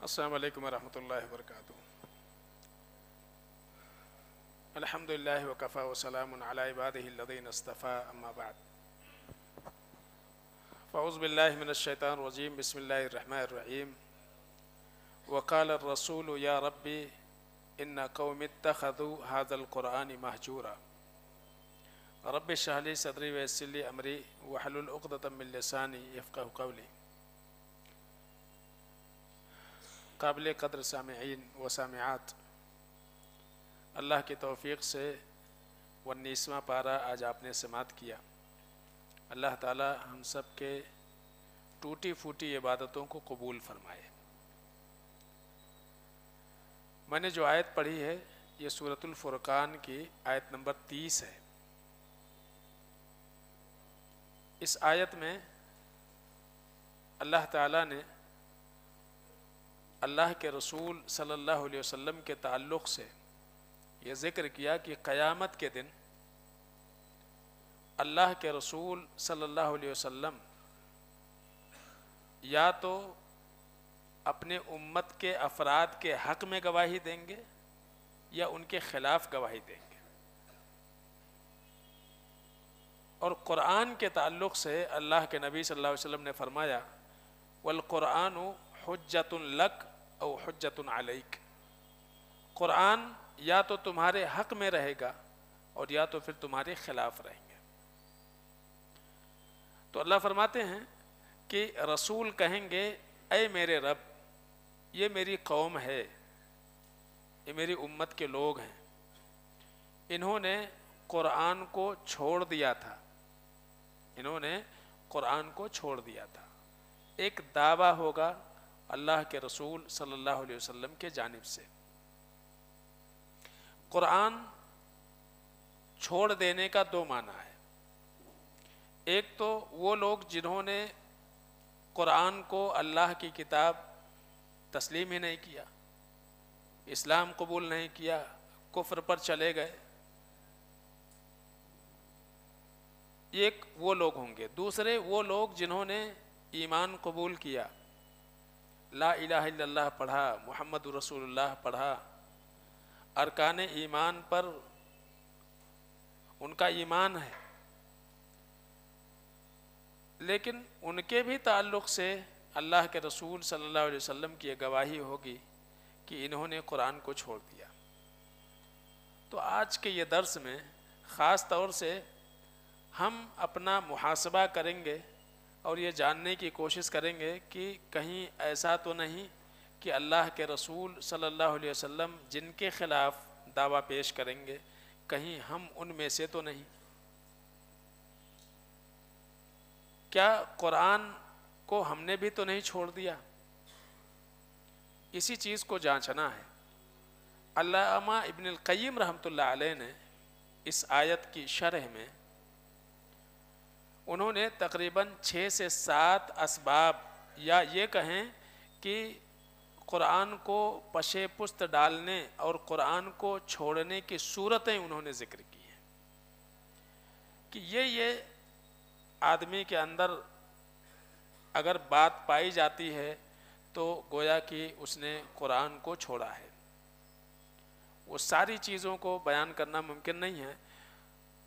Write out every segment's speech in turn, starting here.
السلام علیکم ورحمۃ اللہ وبرکاتہ۔ الحمد للہ وکفیٰ وسلام علی عبادہ الذین اصطفیٰ، اما بعد فاعوذ باللہ من الشیطان الرجیم، بسم اللہ الرحمن الرحیم۔ وقال الرسول یا ربی ان قوم اتخذوا هذا القرآن مہجورا رب اشرح لی صدری ویسر لی امری واحلل عقدۃ من لسانی یفقہوا قولی۔ قابل قدر سامعین و سامعات، اللہ کی توفیق سے 19واں پارہ آج آپ نے سماعت کیا۔ اللہ تعالی ہم سب کے ٹوٹی پھوٹی عبادتوں کو قبول فرمائے۔ میں نے جو آیت پڑھی ہے یہ سورۃ الفرقان کی آیت نمبر 30 ہے۔ اس آیت میں اللہ تعالی نے اللہ کے رسول صلی اللہ علیہ وسلم کے تعلق سے یہ ذکر کیا کہ قیامت کے دن اللہ کے رسول صلی اللہ علیہ وسلم یا تو اپنے امت کے افراد کے حق میں گواہی دیں گے یا ان کے خلاف گواہی دیں گے۔ اور قرآن کے تعلق سے اللہ کے نبی صلی اللہ علیہ وسلم نے فرمایا والقرآن حجۃ لک او حجۃ علیک، قرآن یا تو تمہارے حق میں رہے گا اور یا تو پھر تمہارے خلاف رہیں گے۔ تو اللہ فرماتے ہیں کہ رسول کہیں گے اے میرے رب، یہ میری قوم ہے، یہ میری امت کے لوگ ہیں، انہوں نے قرآن کو چھوڑ دیا تھا، انہوں نے قرآن کو چھوڑ دیا تھا۔ ایک دعویٰ ہوگا اللہ کے رسول صلی اللہ علیہ وسلم کے جانب سے۔ قرآن چھوڑ دینے کا دو معنی ہے۔ ایک تو وہ لوگ جنہوں نے قرآن کو اللہ کی کتاب تسلیم ہی نہیں کیا، اسلام قبول نہیں کیا، کفر پر چلے گئے، ایک وہ لوگ ہوں گے۔ دوسرے وہ لوگ جنہوں نے ایمان قبول کیا، لا الہ الا اللہ پڑھا، محمد رسول اللہ پڑھا، ارکان ایمان پر ان کا ایمان ہے، لیکن ان کے بھی تعلق سے اللہ کے رسول صلی اللہ علیہ وسلم کی یہ گواہی ہوگی کہ انہوں نے قرآن کو چھوڑ دیا۔ تو آج کے یہ درس میں خاص طور سے ہم اپنا محاسبہ کریں گے اور یہ جاننے کی کوشش کریں گے کہ کہیں ایسا تو نہیں کہ اللہ کے رسول صلی اللہ علیہ وسلم جن کے خلاف دعویٰ پیش کریں گے کہیں ہم ان میں سے تو نہیں۔ کیا قرآن کو ہم نے بھی تو نہیں چھوڑ دیا؟ اسی چیز کو جانچنا ہے۔ علامہ ابن القیم رحمۃ اللہ علیہ نے اس آیت کی شرح میں انہوں نے تقریباً 6 سے 7 اسباب یا یہ کہیں کہ قرآن کو پشے پست ڈالنے اور قرآن کو چھوڑنے کی صورتیں انہوں نے ذکر کی ہیں کہ یہ آدمی کے اندر اگر بات پائی جاتی ہے تو گویا کہ اس نے قرآن کو چھوڑا ہے۔ وہ ساری چیزوں کو بیان کرنا ممکن نہیں ہے،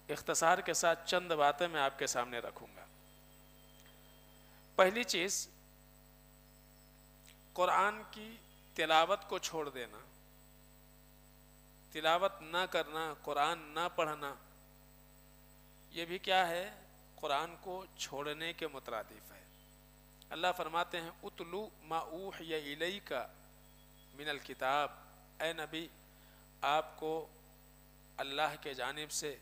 اختصار کے ساتھ چند باتیں میں آپ کے سامنے رکھوں گا۔ پہلی چیز، قرآن کی تلاوت کو چھوڑ دینا، تلاوت نہ کرنا، قرآن نہ پڑھنا، یہ بھی کیا ہے؟ قرآن کو چھوڑنے کے مترادف ہے۔ اللہ فرماتے ہیں اتلو ما اوحی الیک من الکتاب، اے نبی آپ کو اللہ کے جانب سے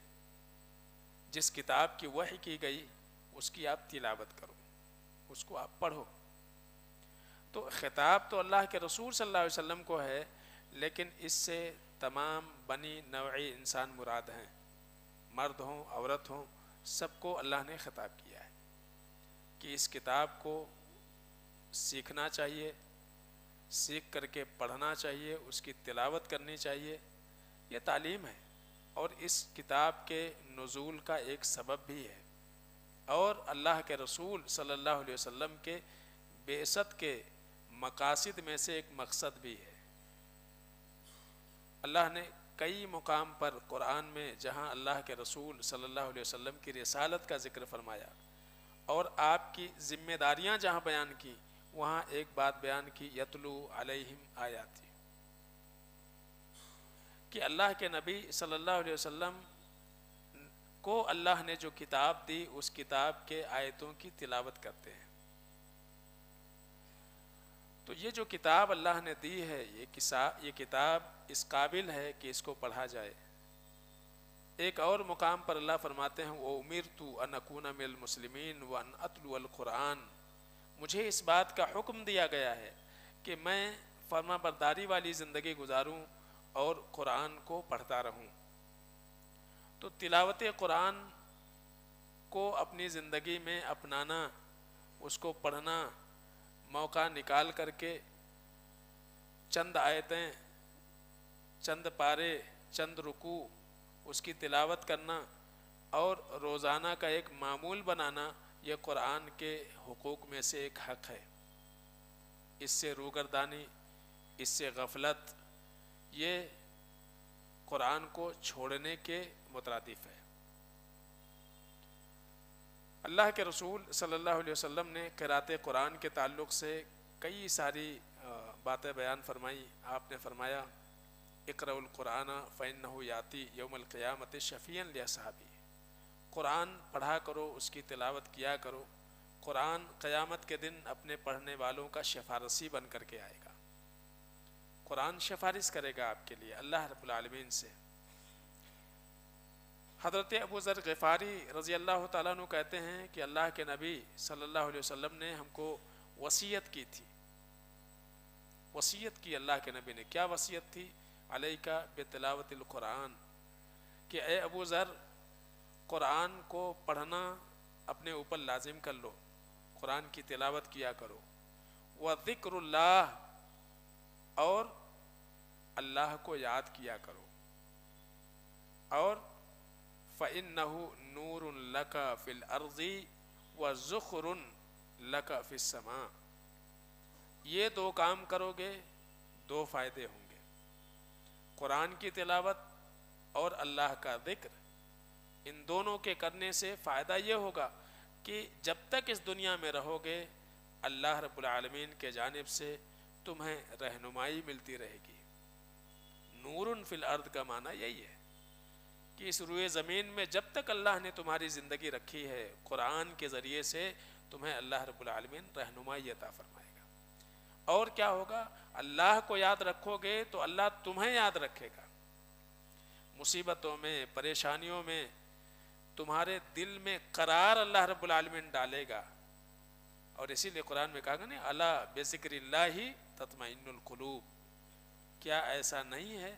جس کتاب کی وحی کی گئی اس کی آپ تلاوت کرو، اس کو آپ پڑھو۔ تو خطاب تو اللہ کے رسول صلی اللہ علیہ وسلم کو ہے، لیکن اس سے تمام بنی نوع انسان مراد ہیں، مرد ہوں عورت ہوں، سب کو اللہ نے خطاب کیا ہے کہ اس کتاب کو سیکھنا چاہیے، سیکھ کر کے پڑھنا چاہیے، اس کی تلاوت کرنی چاہیے۔ یہ تعلیم ہے اور اس کتاب کے نزول کا ایک سبب بھی ہے، اور اللہ کے رسول صلی اللہ علیہ وسلم کے بعثت کے مقاصد میں سے ایک مقصد بھی ہے۔ اللہ نے کئی مقام پر قرآن میں جہاں اللہ کے رسول صلی اللہ علیہ وسلم کی رسالت کا ذکر فرمایا اور آپ کی ذمہ داریاں جہاں بیان کی، وہاں ایک بات بیان کی، یتلو علیہم آیاتی، کہ اللہ کے نبی صلی اللہ علیہ وسلم کو اللہ نے جو کتاب دی اس کتاب کے آیتوں کی تلاوت کرتے ہیں۔ تو یہ جو کتاب اللہ نے دی ہے، یہ کتاب اس قابل ہے کہ اس کو پڑھا جائے۔ ایک اور مقام پر اللہ فرماتے ہیں وَأُمِرْتُ أَنْ أَكُونَ مِنَ الْمُسْلِمِينَ وَأَنْ أَتْلُوَ الْقُرْآنَ، مجھے اس بات کا حکم دیا گیا ہے کہ میں فرما برداری والی زندگی گزاروں اور قرآن کو پڑھتا رہوں۔ تو تلاوت قرآن کو اپنی زندگی میں اپنانا، اس کو پڑھنا، موقع نکال کر کے چند آیتیں، چند پارے، چند رکوع اس کی تلاوت کرنا اور روزانہ کا ایک معمول بنانا، یہ قرآن کے حقوق میں سے ایک حق ہے۔ اس سے روگردانی، اس سے غفلت، یہ قرآن کو چھوڑنے کے مترادف ہے۔ اللہ کے رسول صلی اللہ علیہ وسلم نے قراءت قرآن کے تعلق سے کئی ساری باتیں بیان فرمائی۔ آپ نے فرمایا اقرأوا القرآن فإنه یاتی یوم القیامت شفیعا لأصحابہ، قرآن پڑھا کرو، اس کی تلاوت کیا کرو، قرآن قیامت کے دن اپنے پڑھنے والوں کا شفارسی بن کر کے آئے گا، قرآن شفارش کرے گا آپ کے لیے اللہ رب العالمین سے۔ حضرت ابو ذر غفاری رضی اللہ تعالیٰ عنہ کہتے ہیں کہ اللہ کے نبی صلی اللہ علیہ وسلم نے ہم کو وصیت کی تھی، وصیت کی اللہ کے نبی نے، کیا وصیت تھی؟ علیک بتلاوت القرآن، کہ اے ابو ذر قرآن کو پڑھنا اپنے اوپر لازم کر لو، قرآن کی تلاوت کیا کرو، وذکر اللہ، اور اللہ کو یاد کیا کرو، اور فَإِنَّهُ نُورٌ لَكَ فِي الْأَرْضِ وَزُخْرٌ لَكَ فِي السَّمَاءِ، یہ دو کام کرو گے دو فائدے ہوں گے، قرآن کی تلاوت اور اللہ کا ذکر، ان دونوں کے کرنے سے فائدہ یہ ہوگا کہ جب تک اس دنیا میں رہو گے اللہ رب العالمین کے جانب سے تمہیں رہنمائی ملتی رہے گی۔ نورٌ فی الارض کا معنی یہی ہے کہ اس روئے زمین میں جب تک اللہ نے تمہاری زندگی رکھی ہے، قرآن کے ذریعے سے تمہیں اللہ رب العالمین رہنمائی عطا فرمائے گا۔ اور کیا ہوگا؟ اللہ کو یاد رکھو گے تو اللہ تمہیں یاد رکھے گا، مصیبتوں میں، پریشانیوں میں تمہارے دل میں قرار اللہ رب العالمین ڈالے گا۔ اور اسی لیے قرآن میں کہا گا نا الا بذکر اللہ تطمئن القلوب، کیا ایسا نہیں ہے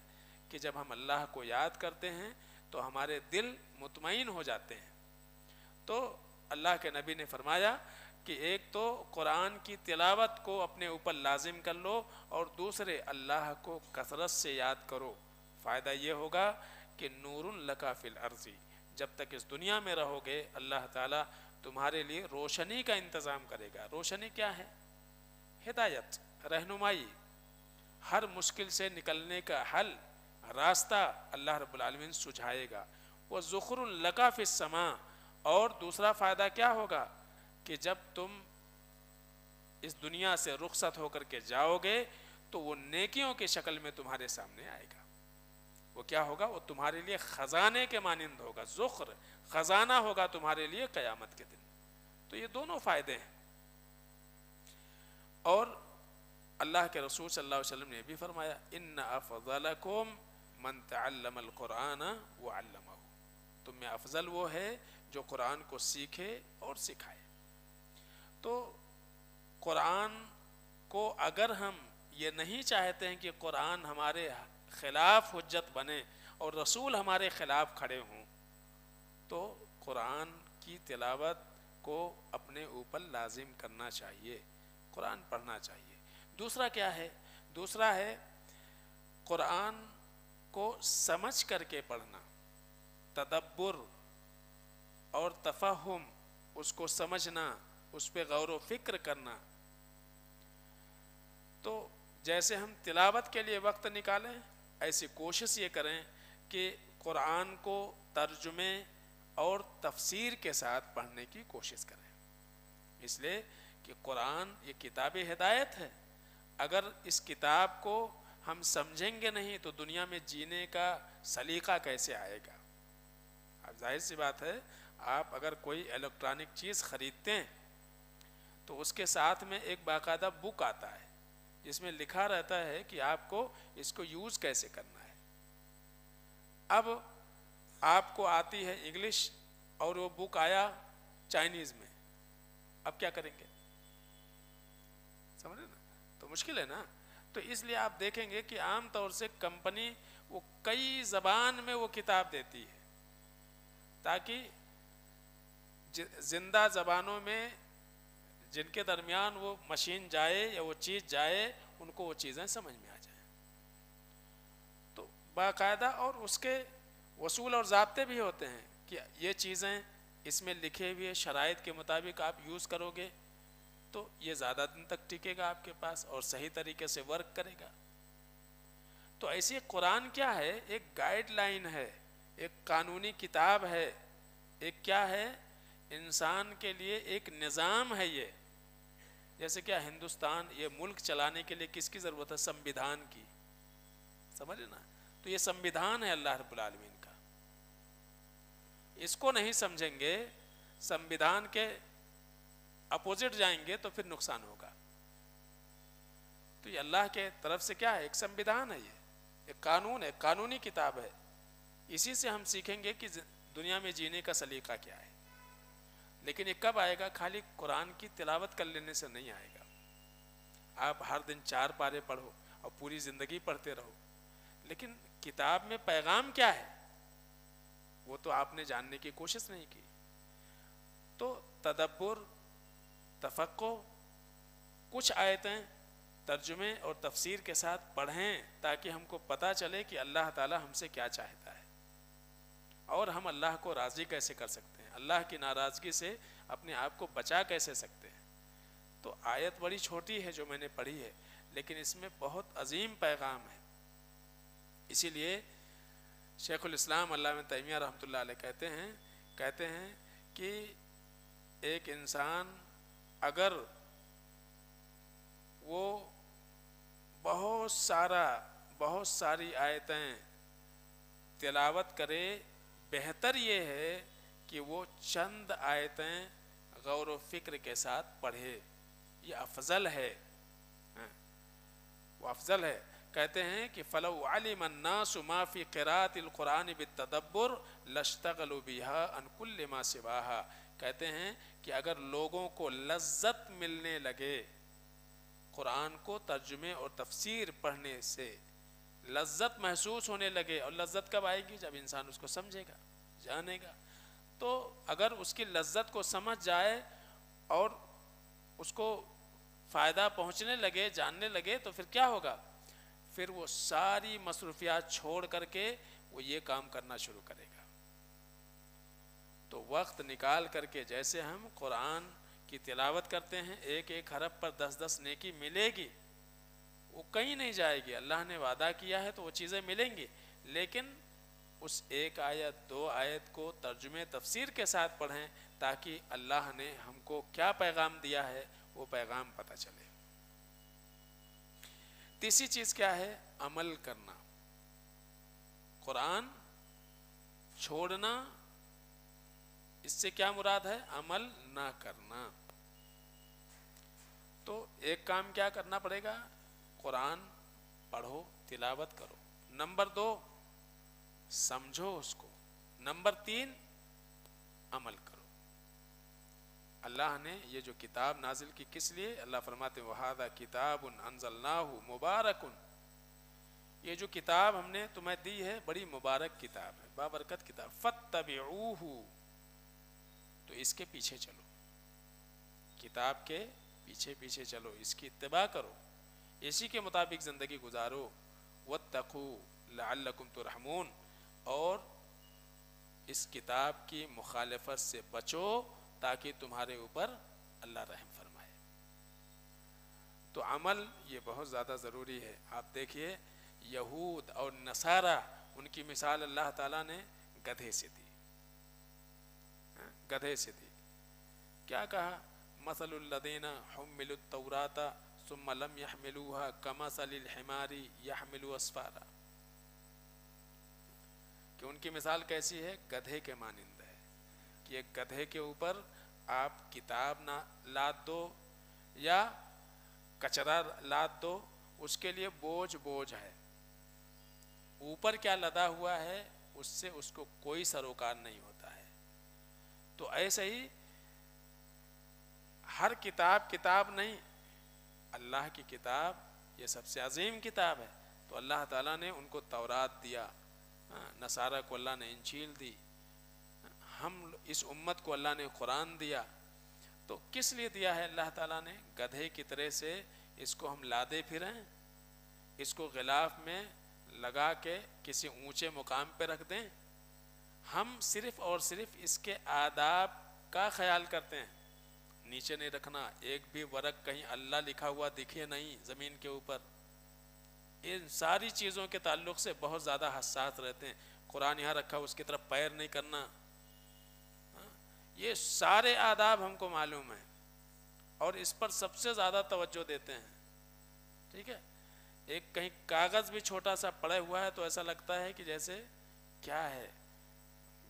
کہ جب ہم اللہ کو یاد کرتے ہیں تو ہمارے دل مطمئن ہو جاتے ہیں۔ تو اللہ کے نبی نے فرمایا کہ ایک تو قرآن کی تلاوت کو اپنے اوپر لازم کر لو، اور دوسرے اللہ کو کثرت سے یاد کرو، فائدہ یہ ہوگا کہ نور لک فی الارض، جب تک اس دنیا میں رہو گے اللہ تعالیٰ تمہارے لیے روشنی کا انتظام کرے گا۔ روشنی کیا ہے؟ ہدایت، رہنمائی، ہر مشکل سے نکلنے کا حل، راستہ اللہ رب العالمین سجھائے گا۔ وَذُخْرٌ لَكَ فِي السَّمَاءِ، اور دوسرا فائدہ کیا ہوگا کہ جب تم اس دنیا سے رخصت ہو کر کے جاؤ گے تو وہ نیکیوں کی شکل میں تمہارے سامنے آئے گا۔ وہ کیا ہوگا؟ وہ تمہارے لیے خزانے کے مانند ہوگا، ذخر، خزانہ ہوگا تمہارے لیے قیامت کے دن۔ تو یہ دونوں فائدے ہیں۔ اور اللہ کے رسول صلی اللہ علیہ وسلم نے بھی فرمایا ان افضلکم من تعلم القرآن وعلمہ، تم میں افضل وہ ہے جو قرآن کو سیکھے اور سکھائے۔ تو قرآن کو اگر ہم یہ نہیں چاہتے ہیں کہ قرآن ہمارے خلاف حجت بنے اور رسول ہمارے خلاف کھڑے ہوں، تو قرآن کی تلاوت کو اپنے اوپر لازم کرنا چاہیے، قرآن پڑھنا چاہیے۔ دوسرا کیا ہے؟ دوسرا ہے قرآن کو سمجھ کر کے پڑھنا، تدبر اور تفہم، اس کو سمجھنا، اس پہ غور و فکر کرنا۔ تو جیسے ہم تلاوت کے لیے وقت نکالیں، ایسی کوشش یہ کریں کہ قرآن کو ترجمے اور تفسیر کے ساتھ پڑھنے کی کوشش کریں، اس لیے کہ قرآن یہ کتاب ہدایت ہے۔ اگر اس کتاب کو ہم سمجھیں گے نہیں تو دنیا میں جینے کا سلیقہ کیسے آئے گا؟ اب ظاہر سی بات ہے، آپ اگر کوئی الیکٹرانک چیز خریدتے ہیں تو اس کے ساتھ میں ایک باقاعدہ بک آتا ہے جس میں لکھا رہتا ہے کہ آپ کو اس کو یوز کیسے کرنا ہے۔ اب آپ کو آتی ہے انگلش اور وہ بک آیا چائنیز میں، اب کیا کریں گے؟ سمجھے نا؟ تو مشکل ہے نا۔ تو اس لیے آپ دیکھیں گے کہ عام طور سے کمپنی وہ کئی زبان میں وہ کتاب دیتی ہے تاکہ زندہ زبانوں میں جن کے درمیان وہ مشین جائے یا وہ چیز جائے ان کو وہ چیزیں سمجھ میں آ جائیں۔ تو باقاعدہ اور اس کے اصول اور ضابطے بھی ہوتے ہیں کہ یہ چیزیں اس میں لکھے ہوئے شرائط کے مطابق آپ یوز کرو گے تو یہ زیادہ دن تک ٹکے گا آپ کے پاس اور صحیح طریقے سے ورک کرے گا۔ تو ایسی قرآن کیا ہے؟ ایک گائیڈ لائن ہے، ایک قانونی کتاب ہے، ایک کیا ہے؟ انسان کے لیے ایک نظام ہے۔ یہ جیسے کیا ہندوستان یہ ملک چلانے کے لیے کس کی ضرورت ہے؟ سمویدھان کی، سمجھے نا؟ تو یہ سمویدھان ہے اللہ رب العالمین کا۔ اس کو نہیں سمجھیں گے، سمویدھان کے اپوزٹ جائیں گے تو پھر نقصان ہوگا۔ تو یہ اللہ کے طرف سے کیا ہے؟ ایک سمویدھان ہے، یہ ایک قانون ہے، قانونی کتاب ہے۔ اسی سے ہم سیکھیں گے کہ دنیا میں جینے کا سلیقہ کیا ہے۔ لیکن یہ کب آئے گا؟ خالی قرآن کی تلاوت کر لینے سے نہیں آئے گا۔ آپ ہر دن 4 پارے پڑھو اور پوری زندگی پڑھتے رہو، لیکن کتاب میں پیغام کیا ہے وہ تو آپ نے جاننے کی کوشش نہیں کی۔ تو تدبر، تفقہ، کچھ آیتیں ترجمے اور تفسیر کے ساتھ پڑھیں تاکہ ہم کو پتہ چلے کہ اللہ تعالی ہم سے کیا چاہتا ہے اور ہم اللہ کو راضی کیسے کر سکتے ہیں، اللہ کی ناراضگی سے اپنے آپ کو بچا کیسے سکتے ہیں۔ تو آیت بڑی چھوٹی ہے جو میں نے پڑھی ہے، لیکن اس میں بہت عظیم پیغام ہے۔ اسی لیے شیخ الاسلام علامہ تیمیہ رحمۃ اللہ علیہ کہتے ہیں کہ ایک انسان اگر وہ بہت ساری آیتیں تلاوت کرے، بہتر یہ ہے کہ وہ چند آیتیں غور و فکر کے ساتھ پڑھے، یہ افضل ہے، وہ افضل ہے۔ کہتے ہیں کہ فَلَوْ عَلِمَ النَّاسُ مَا فِي قِرَاءَةِ الْقُرْآنِ بِالتَّدَبُّرِ لَاشْتَغَلُوا بِهَا عَنْ كُلِّ مَا سِوَاهَا۔ کہتے ہیں کہ اگر لوگوں کو لذت ملنے لگے قرآن کو ترجمے اور تفسیر پڑھنے سے، لذت محسوس ہونے لگے، اور لذت کب آئے گی؟ جب انسان اس کو سمجھے گا، جانے گا۔ تو اگر اس کی لذت کو سمجھ جائے اور اس کو فائدہ پہنچنے لگے، جاننے لگے، تو پھر کیا ہوگا؟ پھر وہ ساری مصروفیات چھوڑ کر کے وہ یہ کام کرنا شروع کرے گا۔ تو وقت نکال کر کے جیسے ہم قرآن کی تلاوت کرتے ہیں، ایک ایک حرف پر 10 نیکی ملے گی، وہ کہیں نہیں جائے گی۔ اللہ نے وعدہ کیا ہے تو وہ چیزیں ملیں گی، لیکن اس ایک آیت 2 آیت کو ترجمے تفسیر کے ساتھ پڑھیں تاکہ اللہ نے ہم کو کیا پیغام دیا ہے وہ پیغام پتہ چلے۔ تیسری چیز کیا ہے؟ عمل کرنا۔ قرآن چھوڑنا، اس سے کیا مراد ہے؟ عمل نہ کرنا۔ تو ایک کام کیا کرنا پڑے گا؟ قرآن پڑھو، تلاوت کرو۔ نمبر 2 سمجھو اس کو۔ نمبر 3 عمل کرو۔ اللہ نے یہ جو کتاب نازل کی کس لیے؟ اللہ فرماتے ہیں وَهَذَا كِتَابٌ أَنزَلْنَاهُ مُبَارَكٌ، یہ جو کتاب ہم نے تمہیں دی ہے بڑی مبارک کتاب ہے، بابرکت کتاب۔ فَاتَّبِعُوهُ، تو اس کے پیچھے چلو، کتاب کے پیچھے پیچھے چلو، اس کی اتباع کرو، اسی کے مطابق زندگی گزارو۔ وَاتَّقُوا لَعَلَّكُمْ تُرْحَمُونَ، اور اس کتاب کی مخالفت سے بچو تاکہ تمہارے اوپر اللہ رحم فرمائے۔ تو عمل یہ بہت زیادہ ضروری ہے. آپ دیکھیے یہود اور نصارہ، ان کی مثال اللہ تعالیٰ نے گدھے سے دی، گدھے سے دی. کیا کہا؟ مثل الذین حملوا التوراۃ ثم لم يحملوها كمثل الحمار يحمل اسفارا، کہ ان کی مثال کیسی ہے؟ گدھے کے مانند ہے. کہ ایک گدھے کے اوپر آپ کتاب نہ لاد دو یا کچرا لاد دو، اس کے لیے بوجھ ہے. اوپر کیا لدا ہوا ہے اس سے اس کو کوئی سروکار نہیں ہوتا ہے. تو ایسے ہی ہر کتاب نہیں، اللہ کی کتاب یہ سب سے عظیم کتاب ہے. تو اللہ تعالیٰ نے ان کو تورات دیا، نصارہ کو اللہ نے انجیل دی، ہم اس امت کو اللہ نے قرآن دیا. تو کس لیے دیا ہے اللہ تعالیٰ نے؟ گدھے کی طرح سے اس کو ہم لادے پھریں، اس کو غلاف میں لگا کے کسی اونچے مقام پہ رکھ دیں. ہم صرف اور صرف اس کے آداب کا خیال کرتے ہیں. نیچے نہیں رکھنا، ایک بھی ورق کہیں اللہ لکھا ہوا دکھے نہیں زمین کے اوپر. ان ساری چیزوں کے تعلق سے بہت زیادہ حساس رہتے ہیں. قرآن یہاں رکھا اس کی طرف پیر نہیں کرنا. یہ سارے آداب ہم کو معلوم ہیں اور اس پر سب سے زیادہ توجہ دیتے ہیں. ٹھیک ہے، ایک کہیں کاغذ بھی چھوٹا سا پڑا ہوا ہے تو ایسا لگتا ہے کہ جیسے کیا ہے،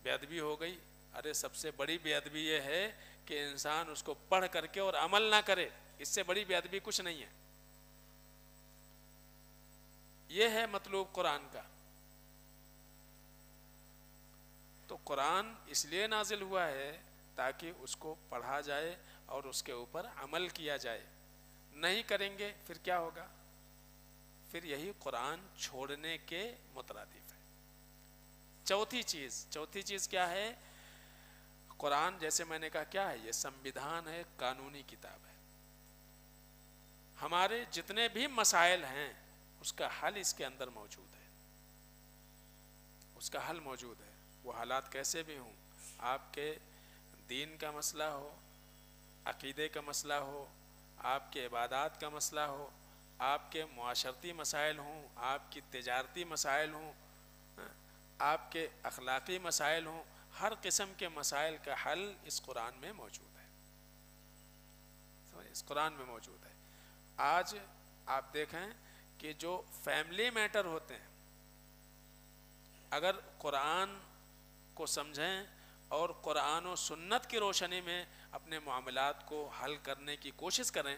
بے ادبی ہو گئی. ارے سب سے بڑی بے ادبی یہ ہے کہ انسان اس کو پڑھ کر کے اور عمل نہ کرے. اس سے بڑی بے ادبی کچھ نہیں ہے. یہ ہے مطلوب قرآن کا. تو قرآن اس لیے نازل ہوا ہے تاکہ اس کو پڑھا جائے اور اس کے اوپر عمل کیا جائے. نہیں کریں گے پھر کیا ہوگا؟ پھر یہی قرآن چھوڑنے کے مترادف ہے. چوتھی چیز کیا ہے؟ قرآن جیسے میں نے کہا کیا ہے؟ یہ سمویدھان ہے، قانونی کتاب ہے. ہمارے جتنے بھی مسائل ہیں اس کا حل اس کے اندر موجود ہے. اس کا حل موجود ہے. وہ حالات کیسے بھی ہوں، آپ کے دین کا مسئلہ ہو، عقیدے کا مسئلہ ہو، آپ کے عبادات کا مسئلہ ہو، آپ کے معاشرتی مسائل ہوں، آپ کی تجارتی مسائل ہوں، آپ کے اخلاقی مسائل ہوں، ہر قسم کے مسائل کا حل اس قرآن میں موجود ہے. اس قرآن میں موجود ہے. آج آپ دیکھیں کہ جو فیملی میٹر ہوتے ہیں، اگر قرآن کو سمجھیں اور قرآن و سنت کی روشنی میں اپنے معاملات کو حل کرنے کی کوشش کریں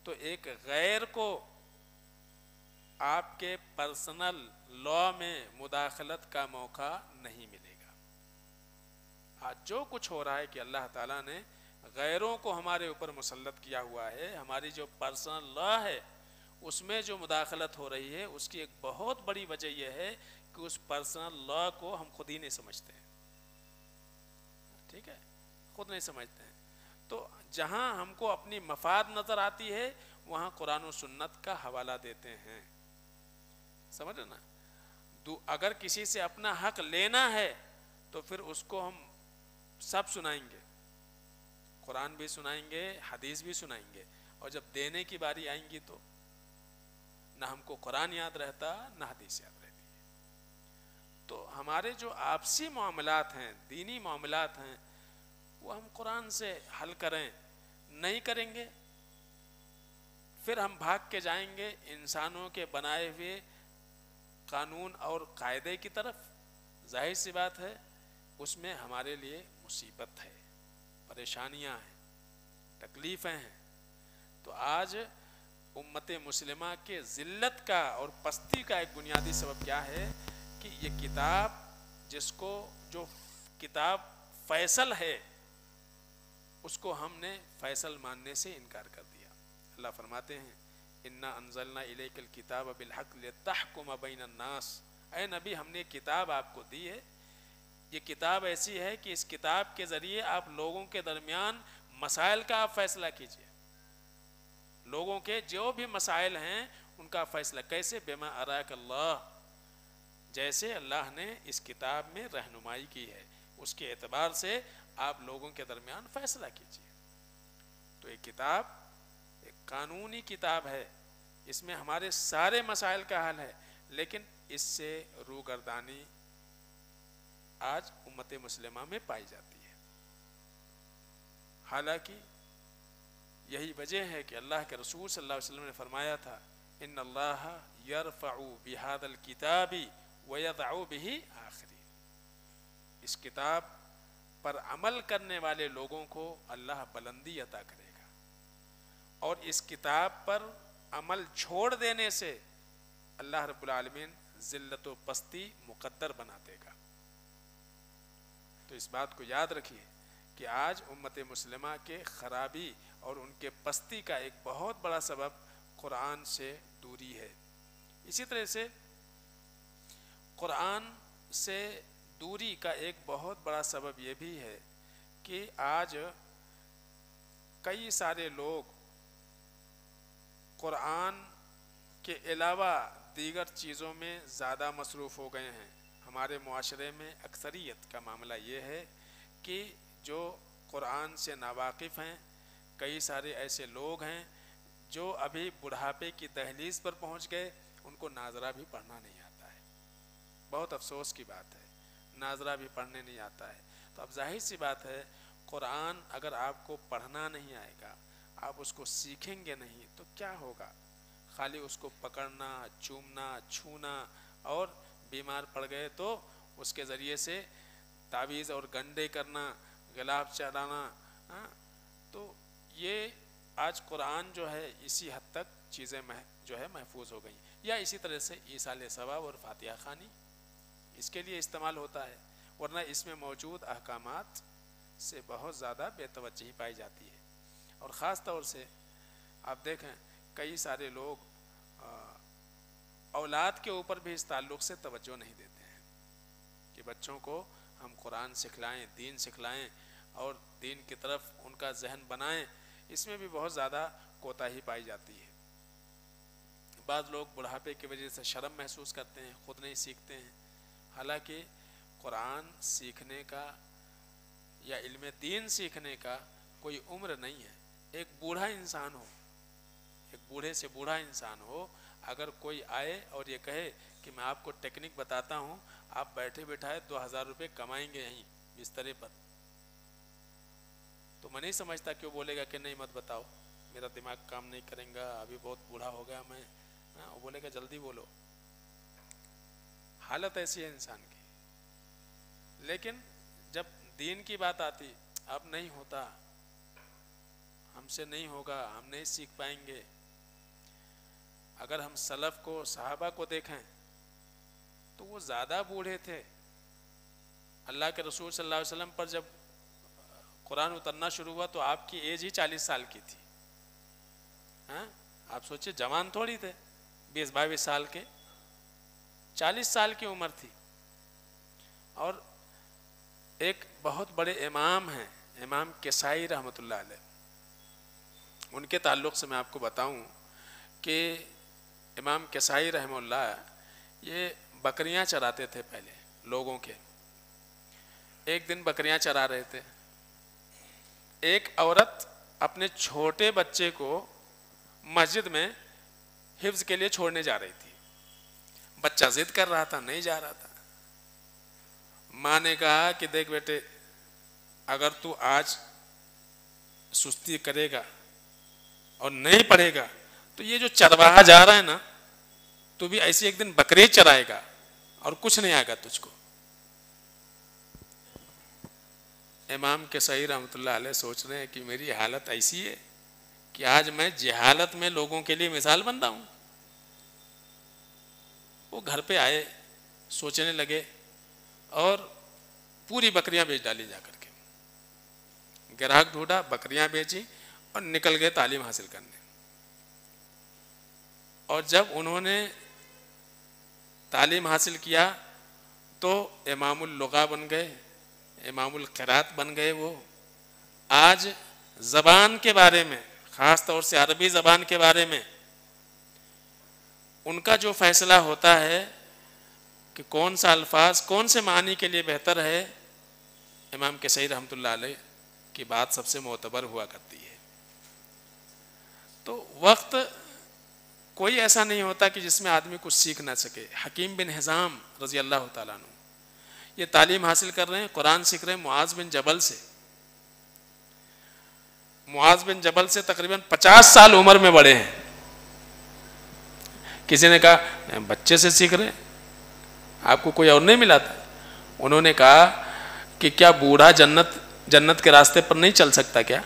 تو ایک غیر کو آپ کے پرسنل لا میں مداخلت کا موقع نہیں ملے گا. آج جو کچھ ہو رہا ہے کہ اللہ تعالیٰ نے غیروں کو ہمارے اوپر مسلط کیا ہوا ہے. ہماری جو پرسنل لا ہے اس میں جو مداخلت ہو رہی ہے اس کی ایک بہت بڑی وجہ یہ ہے کہ اس پرسنل لا کو ہم خود ہی نہیں سمجھتے ہیں. ٹھیک ہے، خود نہیں سمجھتے ہیں. تو جہاں ہم کو اپنی مفاد نظر آتی ہے وہاں قرآن و سنت کا حوالہ دیتے ہیں. سمجھ نا؟ اگر کسی سے اپنا حق لینا ہے تو پھر اس کو ہم سب سنائیں گے، قرآن بھی سنائیں گے، حدیث بھی سنائیں گے. اور جب دینے کی باری آئیں گی تو نہ ہم کو قرآن یاد رہتا نہ حدیث یاد رہتی ہے. تو ہمارے جو آپسی معاملات ہیں، دینی معاملات ہیں، وہ ہم قرآن سے حل کریں. نہیں کریں گے پھر ہم بھاگ کے جائیں گے انسانوں کے بنائے ہوئے قانون اور قاعدے کی طرف. ظاہر سی بات ہے اس میں ہمارے لیے مصیبت ہے، پریشانیاں ہیں، تکلیفیں ہیں. تو آج امت مسلمہ کے ذلت کا اور پستی کا ایک بنیادی سبب کیا ہے کہ یہ کتاب، جس کو جو کتاب فیصل ہے اس کو ہم نے فیصل ماننے سے انکار کر دیا. اللہ فرماتے ہیں انا انزلنا الیک الکتاب بالحق لتحکم بین الناس. اے نبی ہم نے کتاب آپ کو دی ہے، یہ کتاب ایسی ہے کہ اس کتاب کے ذریعے آپ لوگوں کے درمیان مسائل کا آپ فیصلہ کیجئے. لوگوں کے جو بھی مسائل ہیں ان کا فیصلہ کیسے؟ بما اراک اللہ، جیسے اللہ نے اس کتاب میں رہنمائی کی ہے اس کے اعتبار سے آپ لوگوں کے درمیان فیصلہ کیجئے. تو یہ کتاب ایک قانونی کتاب ہے، اس میں ہمارے سارے مسائل کا حل ہے، لیکن اس سے روگردانی آج امت مسلمہ میں پائی جاتی ہے۔ حالانکہ یہی وجہ ہے کہ اللہ کے رسول صلی اللہ علیہ وسلم نے فرمایا تھا ان اللہ یرفع بہذا الکتاب ویضع بہ آخرین، اس کتاب پر عمل کرنے والے لوگوں کو اللہ بلندی عطا کرے گا، اور اس کتاب پر عمل چھوڑ دینے سے اللہ رب العالمین ذلت و پستی مقدر بنا دے گا۔ تو اس بات کو یاد رکھیے کہ آج امت مسلمہ کے خرابی اور ان کے پستی کا ایک بہت بڑا سبب قرآن سے دوری ہے۔ اسی طرح سے قرآن سے دوری کا ایک بہت بڑا سبب یہ بھی ہے کہ آج کئی سارے لوگ قرآن کے علاوہ دیگر چیزوں میں زیادہ مصروف ہو گئے ہیں۔ ہمارے معاشرے میں اکثریت کا معاملہ یہ ہے کہ جو قرآن سے ناواقف ہیں، کئی سارے ایسے لوگ ہیں جو ابھی بڑھاپے کی دہلیز پر پہنچ گئے، ان کو ناظرہ بھی پڑھنا نہیں آتا ہے۔ بہت افسوس کی بات ہے، ناظرہ بھی پڑھنے نہیں آتا ہے۔ تو اب ظاہر سی بات ہے، قرآن اگر آپ کو پڑھنا نہیں آئے گا، آپ اس کو سیکھیں گے نہیں تو کیا ہوگا؟ خالی اس کو پکڑنا، چومنا، چھونا، اور بیمار پڑ گئے تو اس کے ذریعے سے تعویذ اور گنڈے کرنا، غلاف چلانا، تو یہ آج قرآن جو ہے اسی حد تک چیزیں جو ہے محفوظ ہو گئیں۔ یا اسی طرح سے ایصال ثواب اور فاتحہ خوانی اس کے لیے استعمال ہوتا ہے، ورنہ اس میں موجود احکامات سے بہت زیادہ بے توجہی پائی جاتی ہے۔ اور خاص طور سے آپ دیکھیں کئی سارے لوگ اولاد کے اوپر بھی اس تعلق سے توجہ نہیں دیتے ہیں کہ بچوں کو ہم قرآن سکھلائیں، دین سکھلائیں اور دین کی طرف ان کا ذہن بنائیں، اس میں بھی بہت زیادہ کوتاہی پائی جاتی ہے۔ بعض لوگ بڑھاپے کی وجہ سے شرم محسوس کرتے ہیں، خود نہیں سیکھتے ہیں، حالانکہ قرآن سیکھنے کا یا علم دین سیکھنے کا کوئی عمر نہیں ہے۔ ایک بوڑھا انسان ہو، ایک بوڑھے سے بوڑھا انسان ہو، اگر کوئی آئے اور یہ کہے کہ میں آپ کو ٹیکنک بتاتا ہوں، آپ بیٹھے بیٹھائے 2000 روپے کمائیں گے یہیں بسترے پر، تو میں نہیں سمجھتا کہ وہ بولے گا کہ نہیں مت بتاؤ، میرا دماغ کام نہیں کرے گا، ابھی بہت بوڑھا ہو گیا میں، وہ بولے گا جلدی بولو۔ حالت ایسی ہے انسان کی۔ لیکن جب دین کی بات آتی، اب نہیں ہوتا، ہم سے نہیں ہوگا، ہم نہیں سیکھ پائیں گے۔ اگر ہم سلف کو، صحابہ کو دیکھیں تو وہ زیادہ بوڑھے تھے۔ اللہ کے رسول صلی اللہ علیہ وسلم پر جب قرآن اترنا شروع ہوا تو آپ کی ایج ہی 40 سال کی تھی۔ آپ سوچیں جوان تھوڑی تھے، 20-22 سال کے، 40 سال کی عمر تھی۔ اور ایک بہت بڑے امام ہیں، امام کسائی رحمۃ اللہ علیہ، ان کے تعلق سے میں آپ کو بتاؤں کہ امام کسائی رحمہ اللہ یہ بکریاں چراتے تھے پہلے لوگوں کے۔ ایک دن بکریاں چرا رہے تھے، ایک عورت اپنے چھوٹے بچے کو مسجد میں حفظ کے لیے چھوڑنے جا رہی تھی۔ بچہ ضد کر رہا تھا، نہیں جا رہا تھا۔ ماں نے کہا کہ دیکھ بیٹے، اگر تو آج سستی کرے گا اور نہیں پڑھے گا تو یہ جو چرواہا جا رہا ہے نا، تو بھی ایسے ایک دن بکرے چرائے گا اور کچھ نہیں آئے گا تجھ کو۔ امام کسائی رحمۃ اللہ علیہ سوچ رہے ہیں کہ میری حالت ایسی ہے کہ آج میں جہالت میں لوگوں کے لیے مثال بن رہا ہوں۔ وہ گھر پہ آئے، سوچنے لگے اور پوری بکریاں بیچ ڈالی جا کر کے۔ گراہک ڈھونڈا، بکریاں بیچی اور نکل گئے تعلیم حاصل کرنے۔ اور جب انہوں نے تعلیم حاصل کیا تو امام اللغہ بن گئے، امام القراءت بن گئے۔ وہ آج زبان کے بارے میں، خاص طور سے عربی زبان کے بارے میں ان کا جو فیصلہ ہوتا ہے کہ کون سا الفاظ کون سے معنی کے لیے بہتر ہے، امام کسائی رحمۃ اللہ علیہ کی بات سب سے معتبر ہوا کرتی ہے۔ تو وقت کوئی ایسا نہیں ہوتا کہ جس میں آدمی کچھ سیکھ نہ سکے. حکیم بن حزام رضی اللہ تعالیٰ عنہ یہ تعلیم حاصل کر رہے ہیں, قرآن سیکھ رہے ہیں معاذ بن جبل سے. معاذ بن جبل سے تقریباً 50 سال عمر میں بڑے ہیں. کسی نے کہا بچے سے سیکھ رہے ہیں, آپ کو کوئی اور نہیں ملا تھا؟ انہوں نے کہا کہ کیا بوڑھا جنت کے راستے پر نہیں چل سکتا کیا؟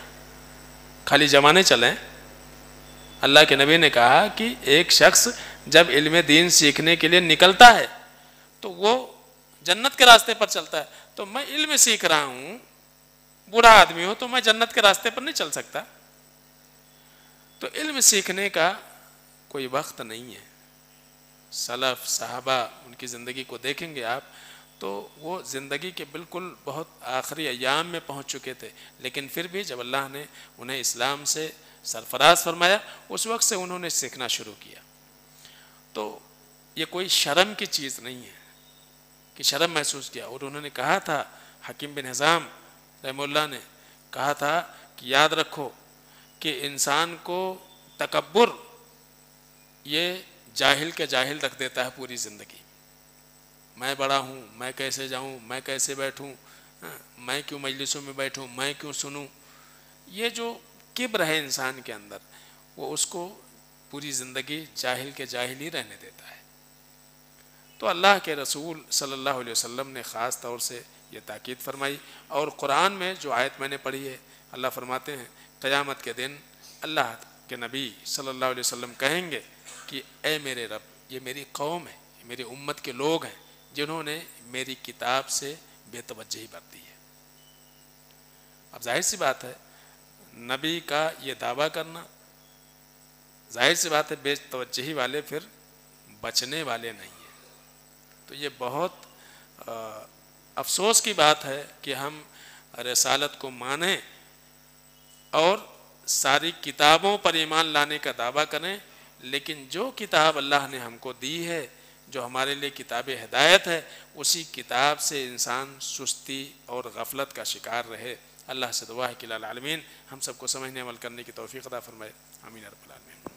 خالی جوانے چلیں؟ اللہ کے نبی نے کہا کہ ایک شخص جب علم دین سیکھنے کے لیے نکلتا ہے تو وہ جنت کے راستے پر چلتا ہے. تو میں علم سیکھ رہا ہوں, بوڑھا آدمی ہوں, تو میں جنت کے راستے پر نہیں چل سکتا؟ تو علم سیکھنے کا کوئی وقت نہیں ہے. سلف صحابہ ان کی زندگی کو دیکھیں گے آپ تو وہ زندگی کے بالکل بہت آخری ایام میں پہنچ چکے تھے, لیکن پھر بھی جب اللہ نے انہیں اسلام سے سرفراز فرمایا اس وقت سے انہوں نے سیکھنا شروع کیا. تو یہ کوئی شرم کی چیز نہیں ہے کہ شرم محسوس کیا. اور انہوں نے کہا تھا, حکیم بن حزام رحمہ اللہ نے کہا تھا کہ یاد رکھو کہ انسان کو تکبر یہ جاہل کے جاہل رکھ دیتا ہے پوری زندگی. میں بڑا ہوں, میں کیسے جاؤں, میں کیسے بیٹھوں, میں کیوں مجلسوں میں بیٹھوں, میں کیوں سنوں. یہ جو کبر ہے انسان کے اندر وہ اس کو پوری زندگی جاہل کے جاہل ہی رہنے دیتا ہے. تو اللہ کے رسول صلی اللہ علیہ وسلم نے خاص طور سے یہ تاکید فرمائی. اور قرآن میں جو آیت میں نے پڑھی ہے, اللہ فرماتے ہیں قیامت کے دن اللہ کے نبی صلی اللہ علیہ وسلم کہیں گے کہ اے میرے رب, یہ میری قوم ہے, یہ میری امت کے لوگ ہیں جنہوں نے میری کتاب سے بے توجہی برتی ہے. اب ظاہر سی بات ہے نبی کا یہ دعویٰ کرنا, ظاہر سی بات ہے بے توجہی والے پھر بچنے والے نہیں ہیں. تو یہ بہت افسوس کی بات ہے کہ ہم رسالت کو مانیں اور ساری کتابوں پر ایمان لانے کا دعویٰ کریں, لیکن جو کتاب اللہ نے ہم کو دی ہے, جو ہمارے لیے کتاب ہدایت ہے, اسی کتاب سے انسان سستی اور غفلت کا شکار رہے. اللہ سے دعا ہے کہ العالمین ہم سب کو سمجھنے عمل کرنے کی توفیق عطا فرمائے. آمین رب العالمین.